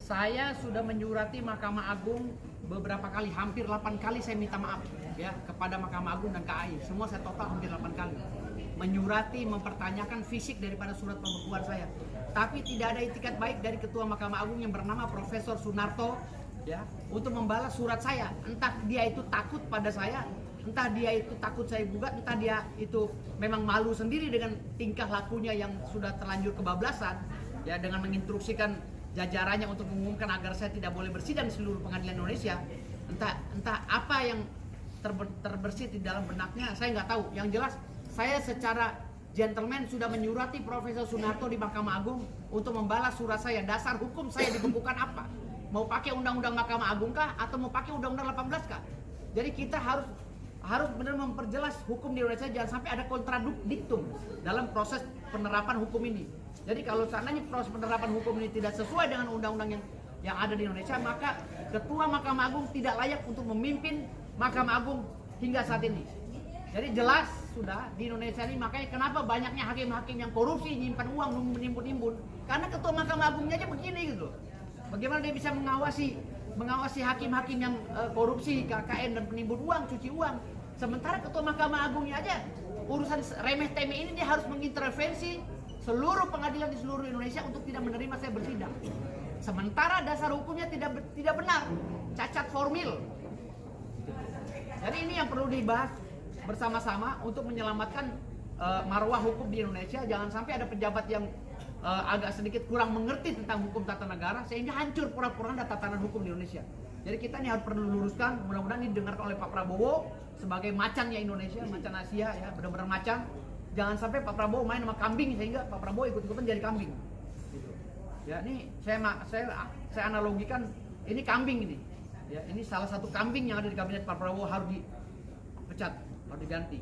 Saya sudah menyurati Mahkamah Agung beberapa kali, hampir 8 kali saya minta maaf ya kepada Mahkamah Agung dan KAI. Semua saya total hampir 8 kali. Menyurati, mempertanyakan fisik daripada surat pembekuan saya. Tapi tidak ada itikat baik dari Ketua Mahkamah Agung yang bernama Profesor Sunarto ya untuk membalas surat saya. Entah dia itu takut pada saya, entah dia itu takut saya gugat, entah dia itu memang malu sendiri dengan tingkah lakunya yang sudah terlanjur kebablasan ya, dengan menginstruksikan jajarannya untuk mengumumkan agar saya tidak boleh bersidang di seluruh pengadilan Indonesia. Entah apa yang terbersit di dalam benaknya, saya nggak tahu. Yang jelas saya secara gentleman sudah menyurati Profesor Sunarto di Mahkamah Agung untuk membalas surat saya. Dasar hukum saya dibekukan apa? Mau pakai undang-undang Mahkamah Agung kah atau mau pakai undang-undang 18 kah? Jadi kita harus benar memperjelas hukum di Indonesia, jangan sampai ada kontradiktum dalam proses penerapan hukum ini. Jadi kalau seandainya proses penerapan hukum ini tidak sesuai dengan undang-undang yang ada di Indonesia, maka Ketua Mahkamah Agung tidak layak untuk memimpin Mahkamah Agung hingga saat ini. Jadi jelas sudah di Indonesia ini, makanya kenapa banyaknya hakim-hakim yang korupsi, nyimpan uang, menimbun-nimbun, karena Ketua Mahkamah Agungnya aja begini gitu. Bagaimana dia bisa mengawasi hakim-hakim yang korupsi, KKN dan penimbun uang, cuci uang. Sementara Ketua Mahkamah Agungnya aja urusan remeh-temeh ini dia harus mengintervensi seluruh pengadilan di seluruh Indonesia untuk tidak menerima saya bersidang. Sementara dasar hukumnya tidak benar, cacat formil. Jadi ini yang perlu dibahas bersama-sama untuk menyelamatkan marwah hukum di Indonesia. Jangan sampai ada pejabat yang agak sedikit kurang mengerti tentang hukum tata negara sehingga hancur pura-pura tatanan hukum di Indonesia. Jadi kita ini harus perlu luruskan. Mudah-mudahan ini didengarkan oleh Pak Prabowo sebagai macannya Indonesia, macan Asia ya, benar-benar macan. Jangan sampai Pak Prabowo main sama kambing sehingga Pak Prabowo ikut-ikutan jadi kambing. Gitu. Ya ini saya analogikan ini kambing ini. Ya ini salah satu kambing yang ada di kabinet Pak Prabowo harus dipecat, harus diganti.